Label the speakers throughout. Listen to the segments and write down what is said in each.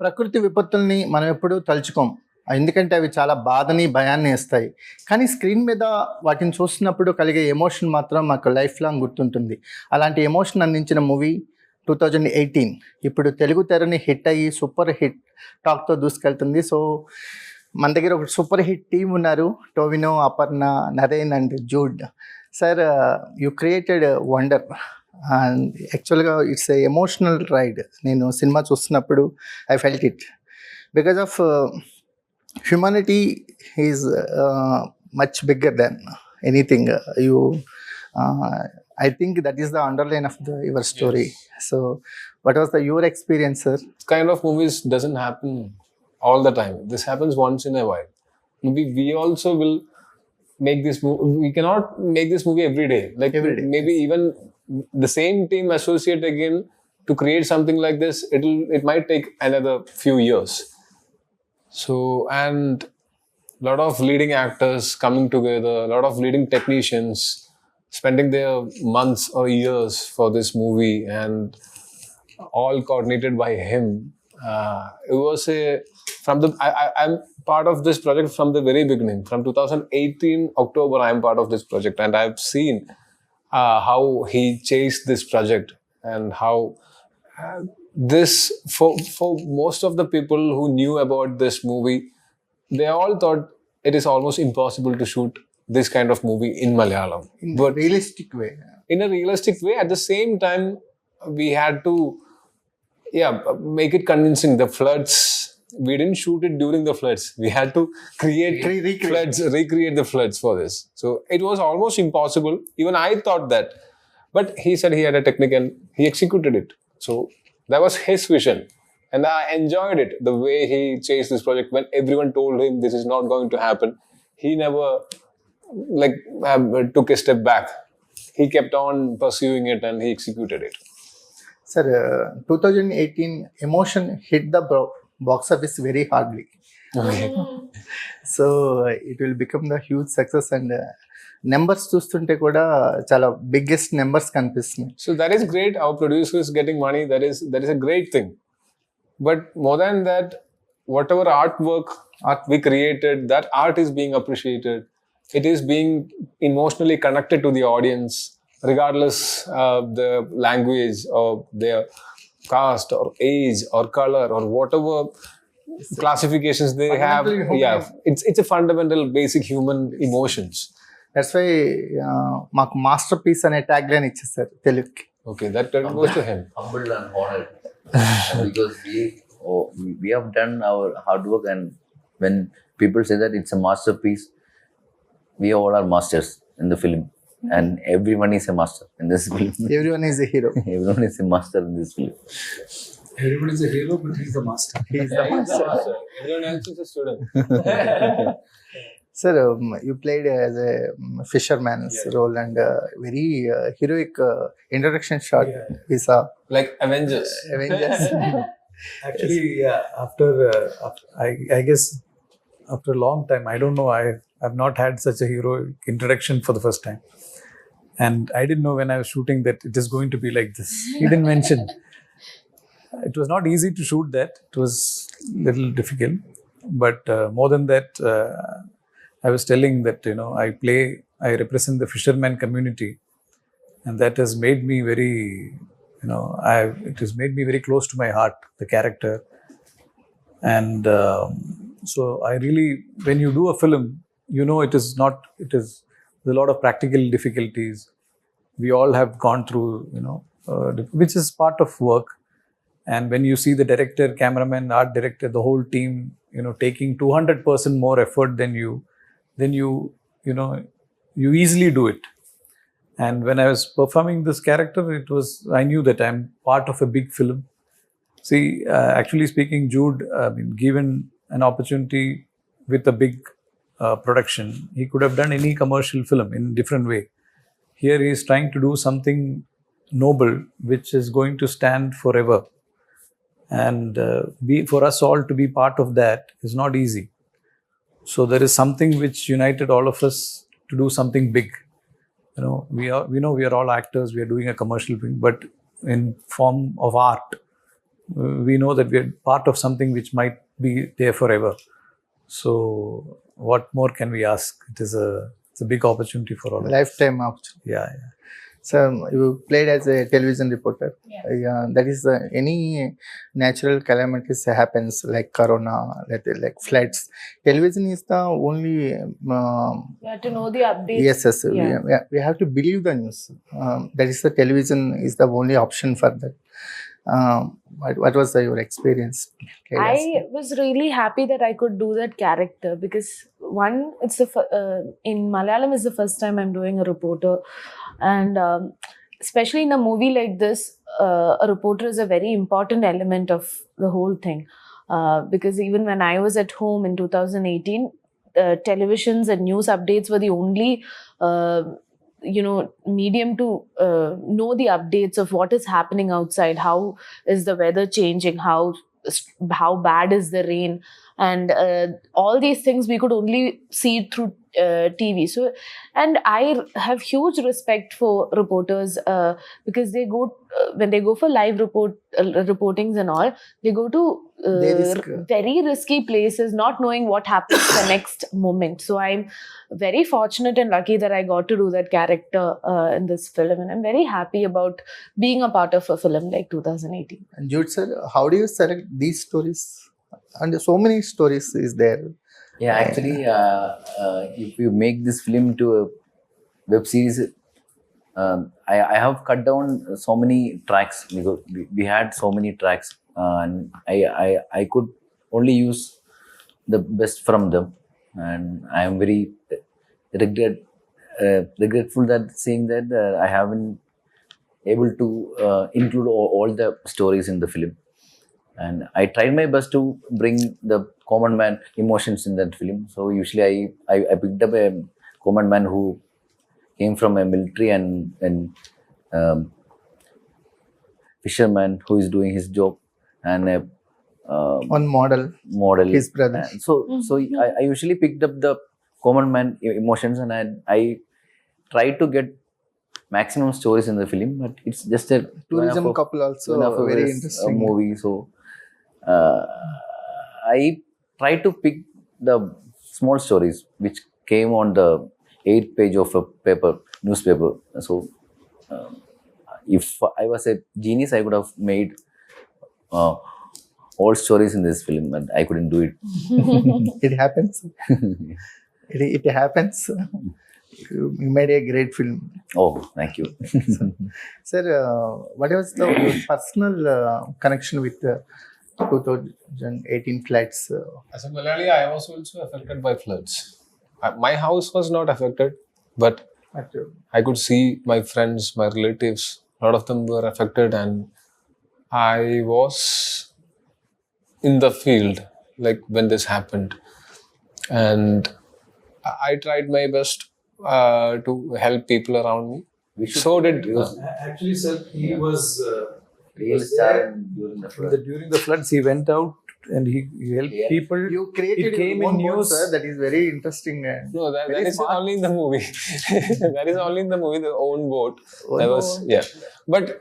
Speaker 1: ప్రకృతి విపత్తుల్ని మనం ఎప్పుడూ తలుచుకోం. ఎందుకంటే అవి చాలా బాధని, భయాన్ని ఇస్తాయి. కానీ స్క్రీన్ మీద వాటిని చూస్తున్నప్పుడు కలిగే ఎమోషన్ మాత్రం మాకు లైఫ్ లాంగ్ గుర్తుంటుంది. అలాంటి ఎమోషన్ అందించిన మూవీ 2018 ఇప్పుడు తెలుగు తెరని హిట్ అయ్యి సూపర్ హిట్ టాక్‌తో దూసుకెళ్తుంది. సో, మన దగ్గర ఒక సూపర్ హిట్ టీమ్ ఉన్నారు. Tovino, Aparna, Narine and Jude. Sir, you created wonder. యాక్చువల్గా ఇట్స్ ఎ ఎమోషనల్ రైడ్. నేను సినిమా చూస్తున్నప్పుడు I felt it because of humanity is much bigger than anything. You I think that is the underline of your story. Yes. So, what was your experience, sir?
Speaker 2: This kind of movies doesn't happen all the time. This happens once in a while. We also will make this movie. We cannot make this movie every day. Like every day. Maybe even the same team associate again to create something like this. It might take another few years. So, and lot of leading actors coming together, a lot of leading technicians spending their months or years for this movie, and all coordinated by him. It was I'm part of this project from the very beginning. From 2018 October, I'm part of this project, and I've seen how he chased this project, and how this for most of the people who knew about this movie, they all thought it is almost impossible to shoot this kind of movie in Malayalam.
Speaker 1: But realistic way.
Speaker 2: In a realistic way. At the same time, we had to make it convincing. The floods, we didn't shoot it during the floods. We had to recreate the floods for this. So it was almost impossible. Even I thought that. But he said he had a technique and he executed it. So that was his vision. And I enjoyed it, the way he chased this project. When everyone told him this is not going to happen, he never took a step back. He kept on pursuing it and he executed it.
Speaker 1: Sir, 2018 emotion hit the box office very hardly.
Speaker 2: Okay.
Speaker 1: So it will become the huge success, and numbers చూస్తుంటే కూడా చాలా biggest numbers కనిపిస్తున్నాయి.
Speaker 2: So that is great. Our producer is getting money. That is a great thing. But more than that, whatever art we created, that art is being appreciated. It is being emotionally connected to the audience, regardless of the language or their caste or age or color or whatever classifications they have. Yeah, it's a fundamental, basic human emotions.
Speaker 1: That's why మాకు master piece అనే tag line ఇచ్చేసారు తెలుగుకి.
Speaker 2: Okay, that goes to him.
Speaker 3: Humbled and honored because we have done our hard work, and when people say that it's a masterpiece, we all are masters in the film, and everyone is a master in this film.
Speaker 1: Everyone is a hero.
Speaker 3: Everyone is a master in this film.
Speaker 4: Everyone is a hero, but he's the master.
Speaker 1: He's the master.
Speaker 2: Everyone else is a student.
Speaker 1: Sir, you played as a fisherman's role, and very heroic introduction shot. We saw
Speaker 2: Like Avengers.
Speaker 4: Actually, yeah. After I guess after a long time, I don't know. I've not had such a heroic introduction for the first time, and I didn't know when I was shooting that it is going to be like this. He didn't mention. It was not easy to shoot that. It was a little difficult, but more than that, I was telling that I represent the fisherman community, and that has made me very, it has made me very close to my heart, the character, and so I really, when you do a film, it is there's a lot of practical difficulties. We all have gone through, which is part of work. And when you see the director, cameraman, art director, the whole team, taking 200% more effort than you, then you easily do it. And when I was performing this character, I knew that I'm part of a big film. See, actually speaking, Jude, given an opportunity with a big production, he could have done any commercial film in different way. Here he is trying to do something noble, which is going to stand forever. And for us all to be part of that is not easy. So there is something which united all of us to do something big. We are all actors. We are doing a commercial thing, but in form of art, we know that we are part of something which might be there forever. So what more can we ask? It's a big opportunity for all of us.
Speaker 1: Lifetime opportunity.
Speaker 4: Yeah.
Speaker 1: So you played as a television reporter.
Speaker 5: Yeah.
Speaker 1: That is any natural calamities happens like corona, like floods. Television is the only.
Speaker 5: You have to know the updates.
Speaker 1: Yes.
Speaker 5: Yeah.
Speaker 1: We have to believe the news. That is the television is the only option for that. What was your experience?
Speaker 5: I was really happy that I could do that character because one, it's in Malayalam is the first time I'm doing a reporter, and especially in a movie like this, a reporter is a very important element of the whole thing. Because even when I was at home in 2018, televisions and news updates were the only medium to know the updates of what is happening outside, how is the weather changing, how bad is the rain, and all these things we could only see through TV. So, and I have huge respect for reporters because they go when they go for live reportings and all, they go to very risky places, not knowing what happens the next moment. So I'm very fortunate and lucky that I got to do that character in this film, and I'm very happy about being a part of a film like 2018.
Speaker 1: And Jude sir, how do you select these stories? And so many stories is there.
Speaker 3: Yeah, actually, if you make this film to a web series, I have cut down so many tracks because we had so many tracks, and I could only use the best from them, and I am very regretful that seeing that I haven't able to include all the stories in the film. And I tried my best to bring the common man emotions in that film. So usually I picked up a common man who came from a military and fisherman who is doing his job, and a
Speaker 1: One model, his brother.
Speaker 3: So I usually picked up the common man emotions, and I tried to get maximum stories in the film. But it's just a
Speaker 1: Tourism couple also
Speaker 3: one of a
Speaker 1: very interesting
Speaker 3: movie. So I try to pick the small stories which came on the 8th page of a newspaper. So if I was a genius, I could have made all stories in this film, but I couldn't do it.
Speaker 1: It happens. It happens. You made a great film.
Speaker 3: Oh, thank you.
Speaker 1: Sir, what was your personal connection with 2018 floods?
Speaker 2: As a Malayali, I was also affected by floods. My house was not affected, but I could see my friends, my relatives, a lot of them were affected, and I was in the field like when this happened, and I tried my best to help people around me. So did
Speaker 4: Actually, sir, he was
Speaker 3: Real star during the flood.
Speaker 4: during the floods. He went out and he helped people.
Speaker 1: You created
Speaker 4: It came
Speaker 1: your own
Speaker 4: in
Speaker 1: boat,
Speaker 4: news.
Speaker 1: sir. That is very interesting.
Speaker 2: no, that
Speaker 1: Very
Speaker 2: is
Speaker 1: smart.
Speaker 2: only in the movie. That is only in the movie. The own boat.
Speaker 1: Own
Speaker 2: That was
Speaker 1: boat.
Speaker 2: yeah. But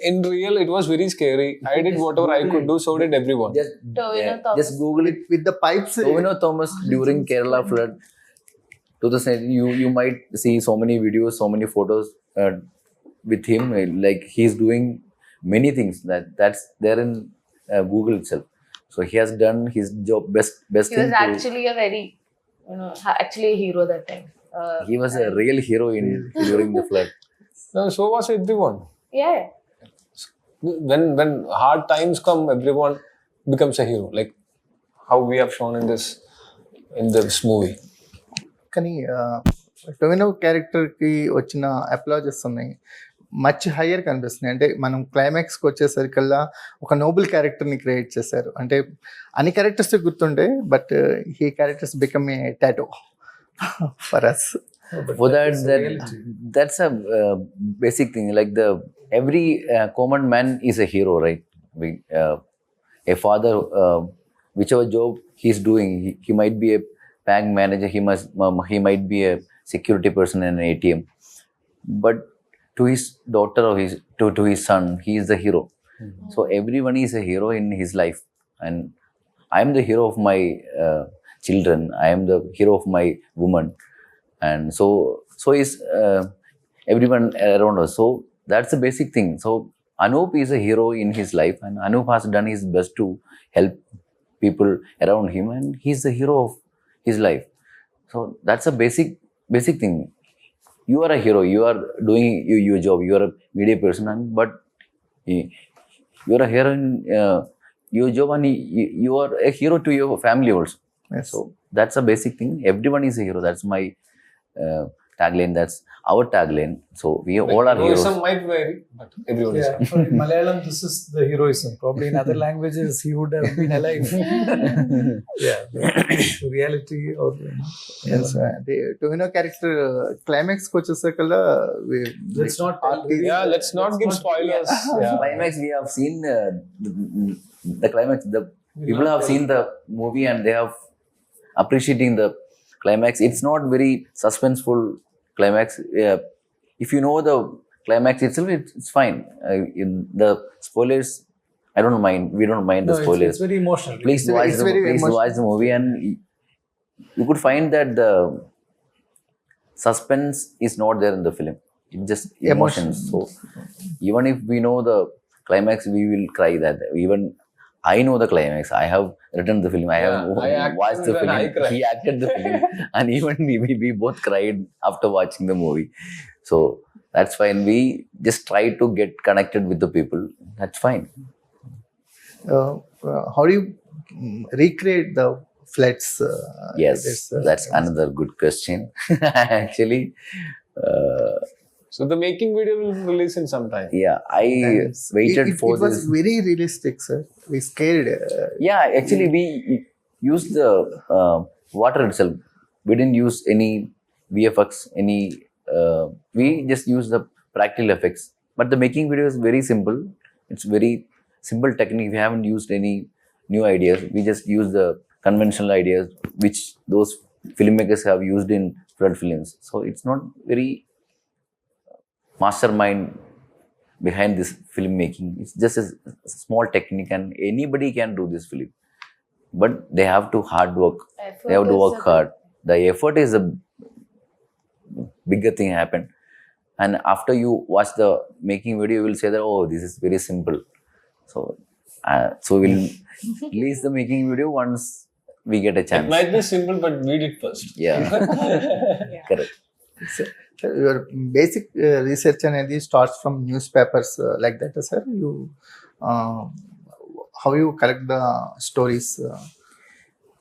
Speaker 2: in real, it was very scary. I did whatever I could do. So did everyone.
Speaker 5: Tovino
Speaker 3: Just Google it.
Speaker 1: With the pipes.
Speaker 3: Tovino Thomas during Kerala flood 2018. You might see so many videos, so many photos with him. Like he's doing many things that's there in Google itself. So he has done his job best
Speaker 5: He
Speaker 3: thing.
Speaker 5: was actually a very, actually a hero that time.
Speaker 3: He was a real hero during the flood.
Speaker 2: No, so was everyone.
Speaker 5: Yeah.
Speaker 2: When hard times come, everyone becomes a hero. Like how we have shown in this movie.
Speaker 1: కానీ టొవినో క్యారెక్టర్కి వచ్చిన applauses ఉన్నాయి much higher కనిపిస్తున్నాయి. అంటే మనం క్లైమాక్స్కి వచ్చేసరికల్లా ఒక Nobel క్యారెక్టర్ని క్రియేట్ చేశారు. అంటే అన్ని క్యారెక్టర్స్ గుర్తుండే but he characters become a tattoo for us.
Speaker 3: For that's a basic thing. Like every common man is a hero, right? A father, whichever job he's doing, he might be a bank manager, he might be a security person in an ATM, but to his daughter or to his son, he is the hero. So everyone is a hero in his life, and I am the hero of my children. I am the hero of my woman, and so is everyone around us. So that's the basic thing. So Anup is a hero in his life, and Anup has done his best to help people around him, and he's the hero of his life. So that's a basic thing. You are a hero. You are doing your job. You are a media person, but you are a hero in your job, and you are a hero to your family also.
Speaker 1: Yes.
Speaker 3: So that's a basic thing. Everyone is a hero. That's my tagline. That's our tagline. So we all are heroes.
Speaker 2: Heroism might vary, but everyone is.
Speaker 4: Yeah, for in Malayalam, this is the heroism. Probably in other languages, he would have been alive. Yeah, the reality or
Speaker 1: Yes, the Tovino character climax వచ్చేసరికల్లా
Speaker 4: let's not tell.
Speaker 2: Yeah, let's not give spoilers. Yeah.
Speaker 3: Climax, we have seen the climax. The people have seen the movie and they have appreciating the climax. It's not very suspenseful climax. If you know the climax itself, it's fine. In the spoilers, I don't mind. We don't mind the
Speaker 4: No,
Speaker 3: spoilers.
Speaker 4: it's very emotional.
Speaker 3: Please watch
Speaker 1: it's very
Speaker 3: watch the movie, and you could find that the suspense is not there in the film. It's just emotions. So even if we know the climax, we will cry that. Even I know the climax. I have written the film. I have
Speaker 2: I acted
Speaker 3: watched the
Speaker 2: and
Speaker 3: film.
Speaker 2: I cried.
Speaker 3: He acted the film, and even we both cried after watching the movie. So that's fine. We just try to get connected with the people. That's fine.
Speaker 1: how do you recreate the floods?
Speaker 3: Yes, that's another good question. Actually,
Speaker 2: So the making video will release in some time.
Speaker 3: yeah, I waited for
Speaker 1: it was
Speaker 3: this.
Speaker 1: very realistic, sir. We scared.
Speaker 3: Yeah, actually, we used the water itself. We didn't use any VFX, any. We just used the practical effects. But the making video is very simple. It's very simple technique. We haven't used any new ideas. We just use the conventional ideas which those filmmakers have used in flood films. So it's not very mastermind behind this filmmaking. It's just a small technique, and anybody can do this film. But they have to hard work. They have to work hard. The effort is a bigger thing happened. And after you watch the making video, you will say that, oh, this is very simple. So we'll release the making video once we get a
Speaker 2: It
Speaker 3: chance.
Speaker 2: might be simple, but read it first.
Speaker 3: Yeah, correct.
Speaker 1: So, your basic research అనేది starts from newspapers like that, sir. You how you collect the stories?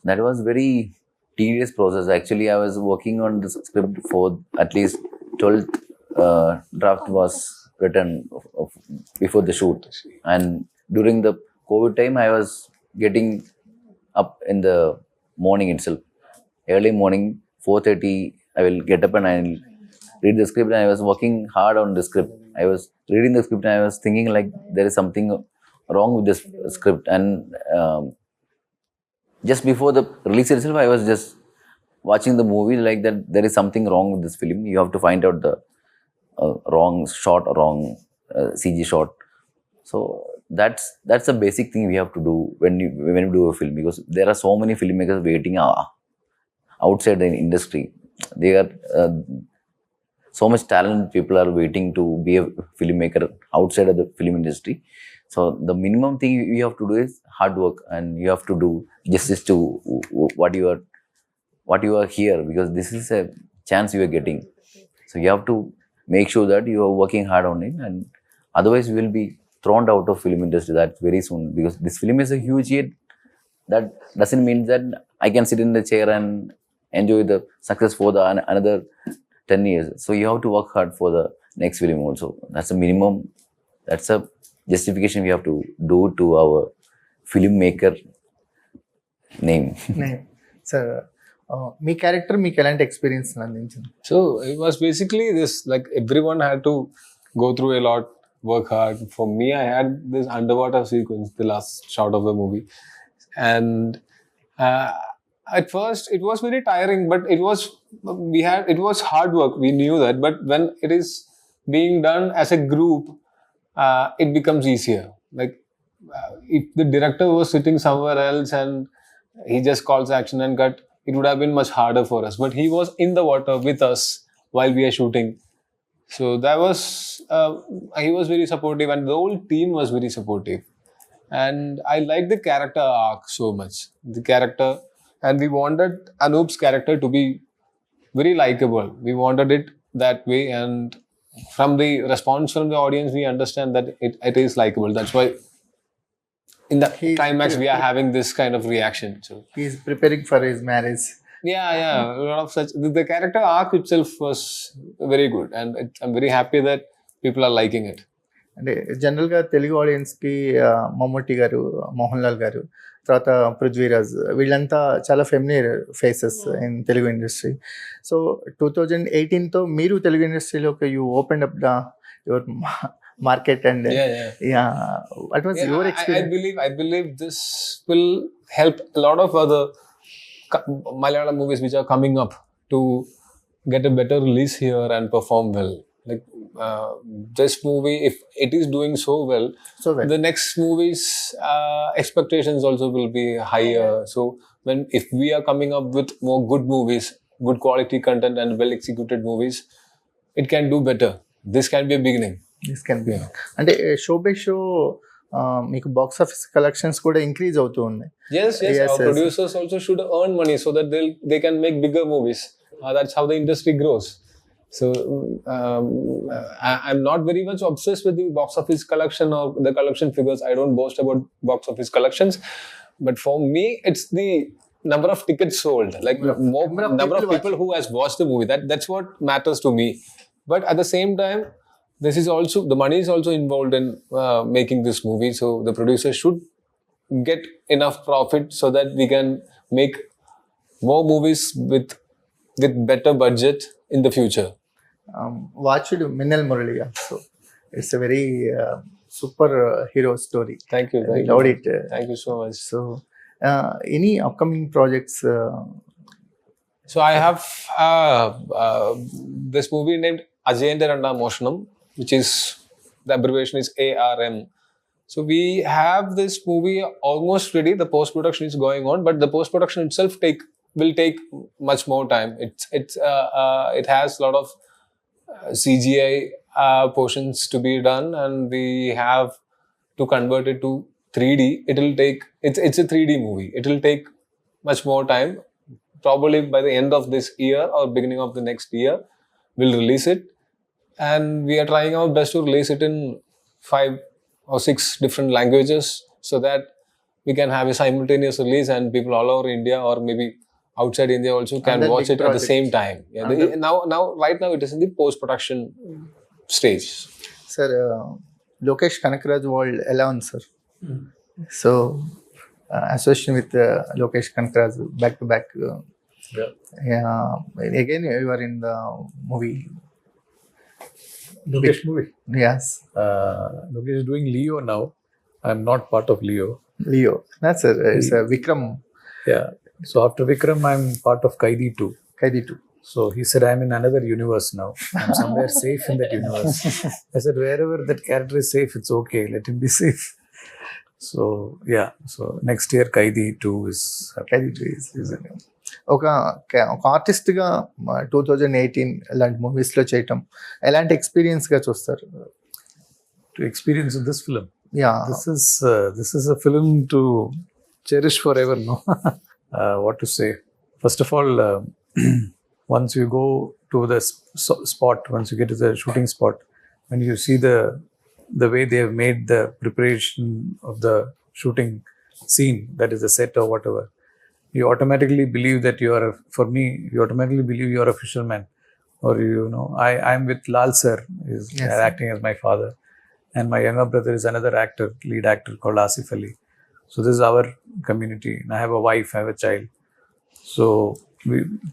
Speaker 3: That was very tedious process. Actually, I was working on the script for at least 12th draft was written before the shoot. And during the COVID time, I was getting up in the morning itself. Early morning, 4:30, I will get up and I will read the script. And I was working hard on the script. I was reading the script and I was thinking like there is something wrong with this script. And just before the release itself, I was just watching the movie like that there is something wrong with this film. You have to find out the wrong shot or wrong CG shot. So that's a basic thing we have to do when you do a film, because there are so many filmmakers waiting outside the industry. They are so much talented people are waiting to be a filmmaker outside of the film industry. So the minimum thing you have to do is hard work, and you have to do justice to what you are here, because this is a chance you are getting. So you have to make sure that you are working hard on it, and otherwise you will be thrown out of film industry that very soon, because this film is a huge hit. That doesn't mean that I can sit in the chair and enjoy the success for the another 10 years. So you have to work hard for the next film also. That's a minimum. That's a justification we have to do to our filmmaker name.
Speaker 1: Sir me character మీకు ఎలాంటి experience అందించింది?
Speaker 2: So it was basically this, like everyone had to go through a lot, work hard. For me, I had this underwater sequence, the last shot of the movie. And at first it was very tiring, but it was hard work. We knew that, but when it is being done as a group, it becomes easier. Like if the director was sitting somewhere else and he just calls action and cut, it would have been much harder for us. But he was in the water with us while we are shooting. So that was, he was very supportive, and the whole team was very supportive. And I liked the character arc so much. The character, and we wanted Anoop's character to be very likable. We wanted it that way, and from the response from the audience, we understand that it is likable. That's why in the climax we are having this kind of reaction. So
Speaker 1: He's preparing for his marriage.
Speaker 2: yeah, a lot of such. The character arc itself was very good, and I'm very happy that people are liking it.
Speaker 1: అంటే జనరల్గా తెలుగు ఆడియన్స్కి మమ్ముట్టి గారు, మోహన్ లాల్ గారు, తర్వాత పృథ్వీరాజ్, వీళ్ళంతా చాలా familiar faces in Telugu industry. So 2018తో మీరు తెలుగు ఇండస్ట్రీలోకి you open up the your market and what was your experience?
Speaker 2: I believe this will help a lot of other Malayalam movies which are coming up to get a better release here and perform well. Like this movie, if it is doing so well, the next movies expectations also will be higher. So if we are coming up with more good movies, good quality content and well executed movies, it can do better. This can be a beginning.
Speaker 1: This can be. అంటే show by show మీకు box office collections కూడా increase అవుతూ ఉన్నాయి.
Speaker 2: Yes, our producers also should earn money so that they can make bigger movies. That's how the industry grows. So I'm not very much obsessed with the box office collection or the collection figures. I don't boast about box office collections, but for me, it's the number of tickets sold. Like number of people who has watched the movie. That's what matters to me. But at the same time, this is also, the money is also involved in making this movie. So the producer should get enough profit so that we can make more movies with better budget in the future.
Speaker 1: Watched Minnal Murali also. It's a very super hero story.
Speaker 2: Thank you.
Speaker 1: I loved it.
Speaker 2: Thank you so much.
Speaker 1: So any upcoming projects?
Speaker 2: So I have this movie named Ajayante Randa Moshanam, which is, the abbreviation is ARM. So we have this movie almost ready. The post-production is going on, but the post-production itself will take much more time. It has a lot of CGI portions to be done, and we have to convert it to 3D. It's a 3D movie. It will take much more time. Probably by the end of this year or beginning of the next year, we'll release it. And we are trying our best to release it in 5 or 6 different languages so that we can have a simultaneous release and people all over India or maybe outside India also can watch it at the same time. Right now it is in the post-production stage.
Speaker 1: Sir, Lokesh Kanakraj world ఎలా ఉంది sir? So association with Lokesh Kanakraj back to back. Again you are in the movie.
Speaker 4: Lokesh movie.
Speaker 1: Yes.
Speaker 4: Lokesh is doing Leo now. I'm not part of Leo.
Speaker 1: That's it's a Vikram.
Speaker 4: Yeah. So after Vikram, I'm part of Kaidi 2.
Speaker 1: Kaidi 2.
Speaker 4: So he said, I'm in another universe now. I'm somewhere safe in that universe. I said, wherever that character is safe, it's okay. Let him be safe. So yeah. So next year, Kaidi 2 is
Speaker 1: Kaidi 2 is ఒక ఆర్టిస్ట్గా 2018 ఇలాంటి మూవీస్లో చేయటం ఎలాంటి ఎక్స్పీరియన్స్గా చూస్తారు?
Speaker 4: To experience this film.
Speaker 1: Yeah.
Speaker 4: This is a film to cherish forever, no? What to say? First of all, once you go to the spot, once you get to the shooting spot, when you see the way they have made the preparation of the shooting scene, that is the set or whatever, you automatically believe that you are, you automatically believe you are a fisherman. Or, I'm with Lal sir, is acting as my father. And my younger brother is another actor, lead actor called Asif Ali. So this is our community. And I have a wife, I have a child. So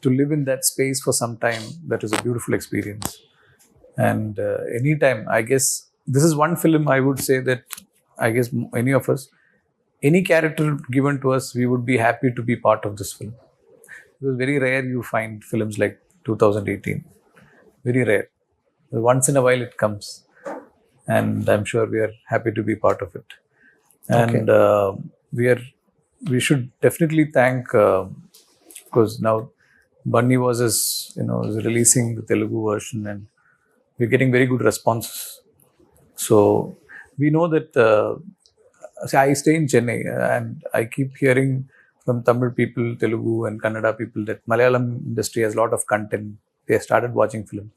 Speaker 4: to live in that space for some time, that is a beautiful experience. And anytime, I guess, this is one film I would say that, I guess any of us, any character given to us, we would be happy to be part of this film. It was very rare you find films like 2018. Very rare. Once in a while it comes. And I'm sure we are happy to be part of it. and we should definitely thank, because now Bunny is releasing the Telugu version, and we're getting very good responses. So we know that I stay in Chennai, and I keep hearing from Tamil people, Telugu and Kannada people that Malayalam industry has a lot of content. They have started watching film,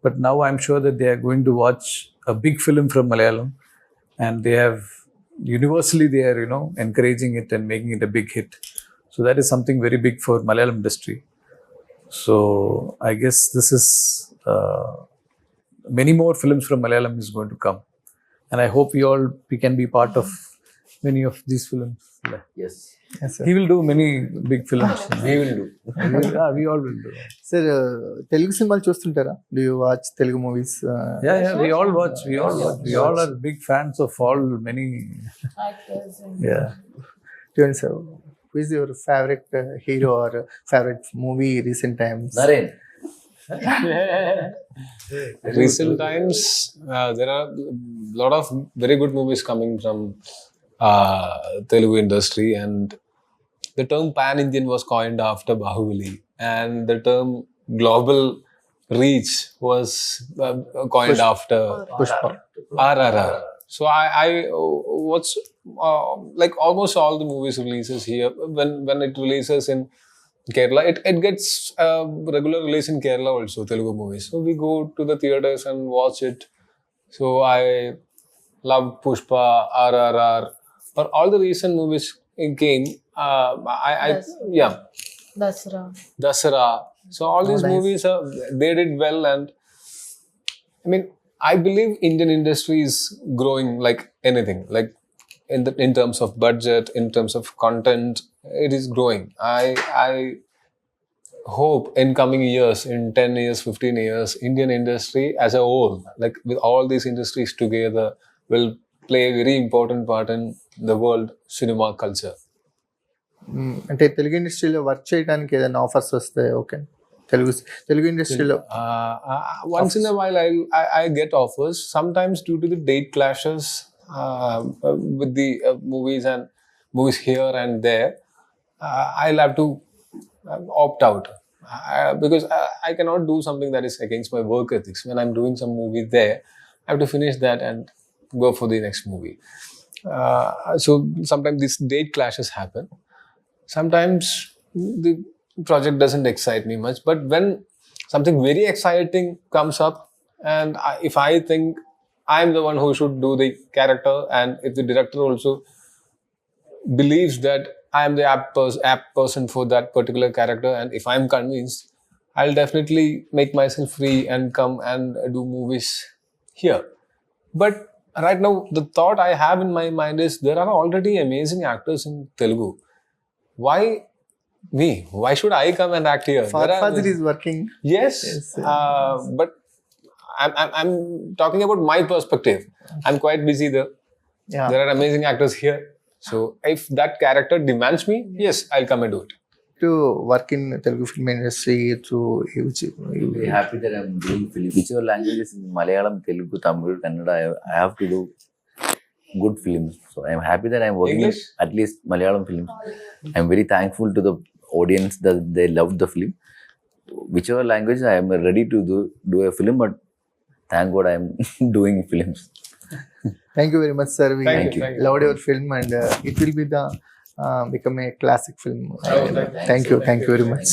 Speaker 4: but now I'm sure that they are going to watch a big film from Malayalam, and they have universally they are encouraging it and making it a big hit. So that is something very big for Malayalam industry. So I guess this is many more films from Malayalam is going to come, and I hope we can be part of many of these films.
Speaker 3: Yes.
Speaker 1: Yes, sir.
Speaker 4: He will do many big films.
Speaker 3: We will do.
Speaker 4: We all will do.
Speaker 1: Sir, Telugu సినిమాలు చూస్తుంటారా? Do you watch Telugu movies?
Speaker 4: Yeah, we all watch. We all are big fans of all many. Yeah.
Speaker 1: Tell sir, who is your favorite hero or favorite movie recent times?
Speaker 3: Narain.
Speaker 2: Recent times, there are a lot of very good movies coming from Telugu industry, and the term pan-Indian was coined after Bahubali, and the term global reach was coined after
Speaker 1: Pushpa.
Speaker 2: RRR. So I watch like almost all the movies releases here. When it releases in Kerala, it gets regular release in Kerala also, Telugu movies. So we go to the theaters and watch it. So I love Pushpa, RRR, or all the recent movies came. Dasara. So all these
Speaker 1: nice.
Speaker 2: movies, they did well, and I mean, I believe Indian industry is growing like anything, like in terms of budget, in terms of content, it is growing. I hope in coming years, in 10 years, 15 years, Indian industry as a whole, like with all these industries together, will play a very important part in the world cinema culture.
Speaker 1: అంటే తెలుగు ఇండస్ట్రీలో work చేయడానికి ఏదైనా offers వస్తే okay Telugu ఇండస్ట్రీలో
Speaker 2: Once in a while I get offers, sometimes due to the date clashes with the movies here and there. I'll have to opt out because I cannot do something that is against my work ethics. When I'm doing some movie there, I have to finish that and go for the next movie. So sometimes these date clashes happen. Sometimes the project doesn't excite me much, but when something very exciting comes up, and if I think I'm the one who should do the character, and if the director also believes that I am the apt person for that particular character, and if I'm convinced, I'll definitely make myself free and come and do movies here. But right now, the thought I have in my mind is there are already amazing actors in Telugu. Why me? Why should I come and act here?
Speaker 1: Father is working.
Speaker 2: Yes,
Speaker 1: Yes,
Speaker 2: but I'm talking about my perspective. I'm quite busy there.
Speaker 1: Yeah.
Speaker 2: There are amazing actors here. So if that character demands me, yes, I'll come and do it.
Speaker 1: To work in Telugu film industry, to
Speaker 3: I'm very happy that I'm doing film. Whichever languages, Malayalam, Telugu, Tamil, Kannada, I have to do good films. So I'm happy that I'm working
Speaker 2: English?
Speaker 3: in at least Malayalam films. I'm very thankful to the audience that they loved the film. Whichever language, I am ready to do a film, but thank God I'm doing films.
Speaker 1: Thank you very much, sir. We
Speaker 2: Thank you.
Speaker 1: loved your film, and it will be become a classic film.
Speaker 2: Oh, thank you.
Speaker 1: Thank you very much.